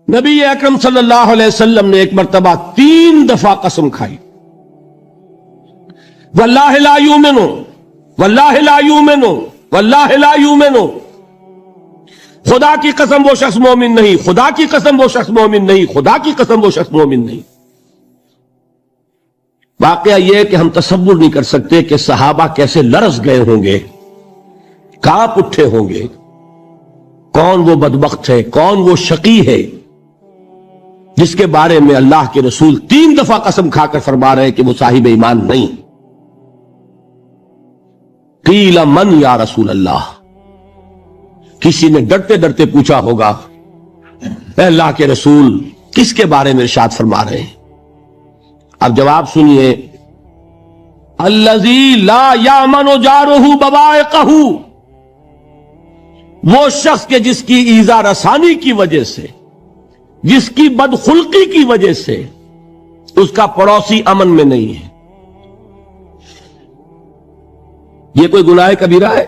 نبی اکرم صلی اللہ علیہ وسلم نے ایک مرتبہ 3 دفعہ قسم کھائی، واللہ لا یؤمنو، واللہ لا یؤمنو، واللہ لا یؤمنو، خدا کی قسم وہ شخص مومن نہیں، خدا کی قسم وہ شخص مومن نہیں، خدا کی قسم وہ شخص مومن نہیں۔ واقعہ یہ ہے کہ ہم تصور نہیں کر سکتے کہ صحابہ کیسے لرز گئے ہوں گے، کانپ اٹھے ہوں گے، کون وہ بدبخت ہے، کون وہ شقی ہے جس کے بارے میں اللہ کے رسول 3 دفعہ قسم کھا کر فرما رہے ہیں کہ وہ صاحب ایمان نہیں۔ قیل من یا رسول اللہ، کسی نے ڈرتے ڈرتے پوچھا ہوگا اے اللہ کے رسول کس کے بارے میں ارشاد فرما رہے ہیں؟ اب جواب سنیے، الذی لا یامن جارہ بوائقہ، وہ شخص کے جس کی ایذا رسانی کی وجہ سے، جس کی بدخلقی کی وجہ سے اس کا پڑوسی امن میں نہیں ہے۔ یہ کوئی گناہ کبیرہ ہے؟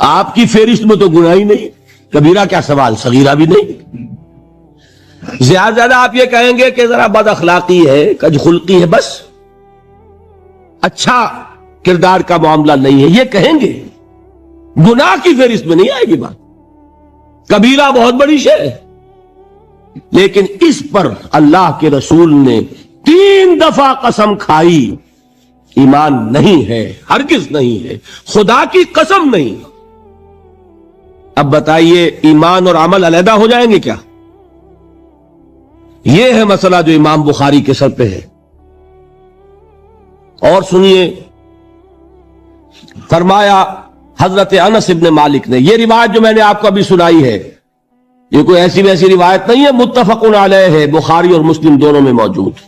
آپ کی فہرست میں تو گناہ ہی نہیں، کبیرہ کیا سوال، صغیرہ بھی نہیں۔ زیادہ زیادہ آپ یہ کہیں گے کہ ذرا بد اخلاقی ہے، کج خلقی ہے، بس اچھا کردار کا معاملہ نہیں ہے، یہ کہیں گے، گناہ کی فہرست میں نہیں آئے گی بات۔ کبیرہ بہت بڑی شے ہے، لیکن اس پر اللہ کے رسول نے 3 دفعہ قسم کھائی، ایمان نہیں ہے، ہرگز نہیں ہے، خدا کی قسم نہیں۔ اب بتائیے ایمان اور عمل علیحدہ ہو جائیں گے کیا؟ یہ ہے مسئلہ جو امام بخاری کے سر پہ ہے۔ اور سنیے، فرمایا حضرت انس ابن مالک نے، یہ روایت جو میں نے آپ کو ابھی سنائی ہے یہ کوئی ایسی ویسی روایت نہیں ہے، متفق علیہ ہے، بخاری اور مسلم دونوں میں موجود،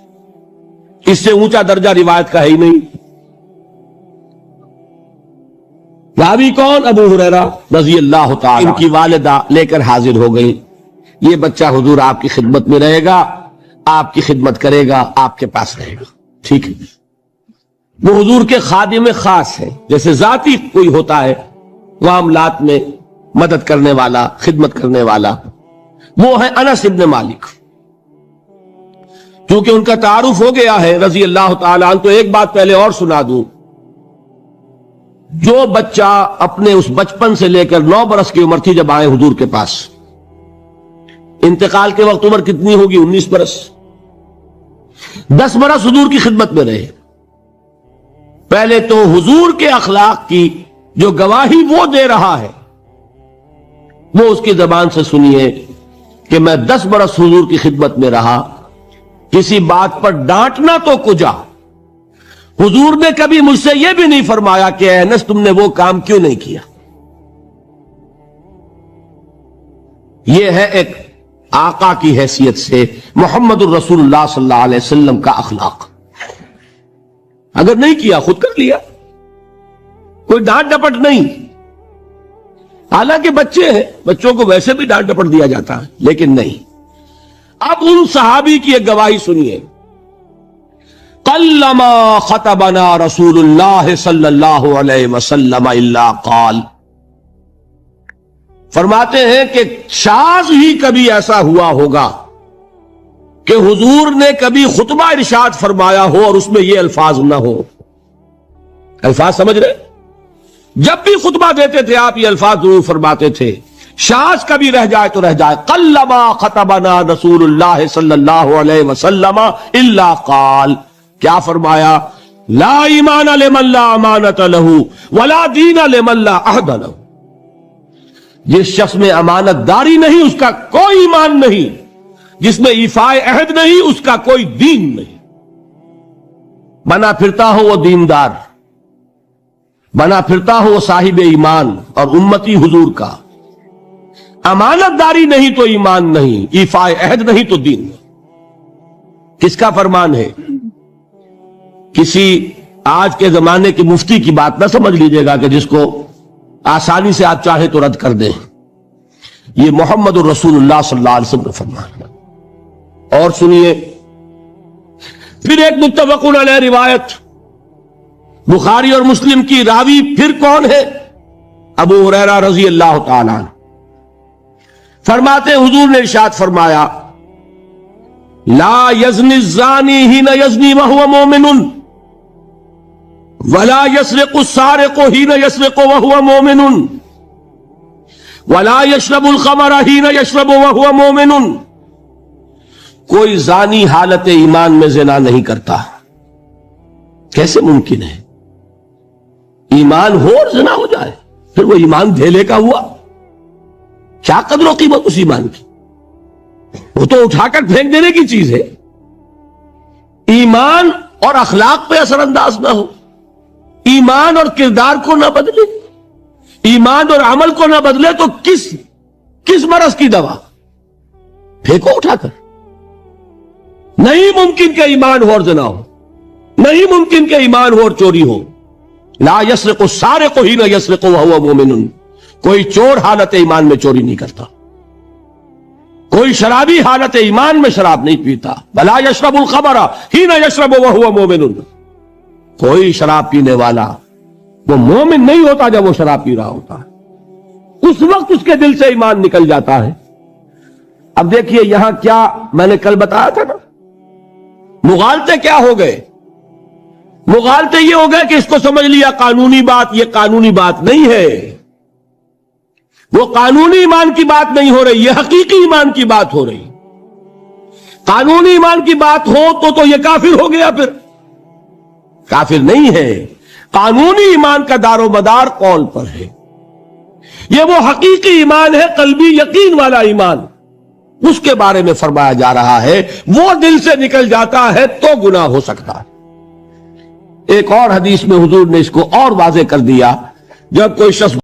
اس سے اونچا درجہ روایت کا ہے ہی نہیں۔ راوی کون؟ ابو ہریرہ رضی اللہ تعالی، ان کی والدہ لے کر حاضر ہو گئی، یہ بچہ حضور آپ کی خدمت میں رہے گا، آپ کی خدمت کرے گا، آپ کے پاس رہے گا، ٹھیک ہے۔ وہ حضور کے خادم خاص ہے، جیسے ذاتی کوئی ہوتا ہے معاملات میں مدد کرنے والا، خدمت کرنے والا، وہ ہے انس ابن مالک۔ کیونکہ ان کا تعارف ہو گیا ہے رضی اللہ تعالی عنہ، تو ایک بات پہلے اور سنا دوں، جو بچہ اپنے اس بچپن سے لے کر 9 برس کی عمر تھی جب آئے حضور کے پاس، انتقال کے وقت عمر کتنی ہوگی؟ 19 برس، 10 برس حضور کی خدمت میں رہے۔ پہلے تو حضور کے اخلاق کی جو گواہی وہ دے رہا ہے وہ اس کی زبان سے سنیے کہ میں 10 برس حضور کی خدمت میں رہا، کسی بات پر ڈانٹنا تو کجا، حضور نے کبھی مجھ سے یہ بھی نہیں فرمایا کہ اے انس تم نے وہ کام کیوں نہیں کیا۔ یہ ہے ایک آقا کی حیثیت سے محمد الرسول اللہ صلی اللہ علیہ وسلم کا اخلاق۔ اگر نہیں کیا خود کر لیا، کوئی ڈانٹ ڈپٹ نہیں۔ حالانکہ بچے ہیں، بچوں کو ویسے بھی ڈانٹ ڈپٹ دیا جاتا ہے، لیکن نہیں۔ اب ان صحابی کی ایک گواہی سنیے، قلما خطبنا رسول اللہ صلی اللہ علیہ وسلم الا قال، فرماتے ہیں کہ شاذ ہی کبھی ایسا ہوا ہوگا کہ حضور نے کبھی خطبہ ارشاد فرمایا ہو اور اس میں یہ الفاظ نہ ہو۔ الفاظ سمجھ رہے؟ جب بھی خطبہ دیتے تھے آپ یہ الفاظ ضرور فرماتے تھے، شاذ کبھی رہ جائے تو رہ جائے، قلما خطبنا رسول اللہ صلی اللہ علیہ وسلم الا قال، کیا فرمایا؟ لا ایمان لمن لا امانت لہ ولا دین لمن لا عہد لہ، جس شخص میں امانت داری نہیں اس کا کوئی ایمان نہیں، جس میں ایفائے عہد نہیں اس کا کوئی دین نہیں۔ بنا پھرتا ہو وہ دیندار، بنا پھرتا ہو وہ صاحب ایمان اور امتی حضور کا، امانت داری نہیں تو ایمان نہیں، ایفائے عہد نہیں تو دین نہیں۔ کس کا فرمان ہے؟ کسی آج کے زمانے کے مفتی کی بات نہ سمجھ لیجئے گا کہ جس کو آسانی سے آپ چاہے تو رد کر دیں، یہ محمد الرسول اللہ صلی اللہ علیہ وسلم کا فرمان ہے۔ اور سنیے پھر ایک متفق علیہ روایت، بخاری اور مسلم کی، راوی پھر کون ہے؟ ابو ہریرہ رضی اللہ تعالی عنہ۔ فرماتے حضور نے ارشاد فرمایا لا یزنی الزانی حین یزنی وہو مومن ولا یسرق السارق حین یسرق وہو مومن ولا یشرب الخمر حین یشرب وہو مومن. کوئی زانی حالت ایمان میں زنا نہیں کرتا. کیسے ممکن ہے؟ ایمان ہو اور زنا ہو جائے، پھر وہ ایمان دھیلے کا ہوا؟ کیا قدر و قیمت اس ایمان کی؟ وہ تو اٹھا کر پھینک دینے کی چیز ہے. ایمان اور اخلاق پہ اثر انداز نہ ہو، ایمان اور کردار کو نہ بدلے، ایمان اور عمل کو نہ بدلے تو کس مرض کی دوا؟ پھینکو اٹھا کر. نہیں ممکن کہ ایمان ہو اور زنا ہو، نہیں ممکن کہ ایمان ہو اور چوری ہو. لا یسرق السارق حین یسرق وہو مومن. کوئی چور حالت ایمان میں چوری نہیں کرتا، کوئی شرابی حالت ایمان میں شراب نہیں پیتا. ولا یشرب الخمر حین یشرب وہو مومن. کوئی شراب پینے والا وہ مومن نہیں ہوتا جب وہ شراب پی رہا ہوتا ہے، اس وقت اس کے دل سے ایمان نکل جاتا ہے. اب دیکھیے یہاں کیا میں نے کل بتایا تھا نا، مغالطے کیا ہو گئے؟ مغالطے یہ ہو گئے کہ اس کو سمجھ لیا قانونی بات، یہ قانونی بات نہیں ہے، وہ قانونی ایمان کی بات نہیں ہو رہی، یہ حقیقی ایمان کی بات ہو رہی. قانونی ایمان کی بات ہو تو یہ کافر ہو گیا. پھر کافر نہیں ہے. قانونی ایمان کا دار و مدار قول پر ہے. یہ وہ حقیقی ایمان ہے، قلبی یقین والا ایمان، اس کے بارے میں فرمایا جا رہا ہے. وہ دل سے نکل جاتا ہے تو گناہ ہو سکتا ہے. ایک اور حدیث میں حضور نے اس کو اور واضح کر دیا، جب کوئی شخص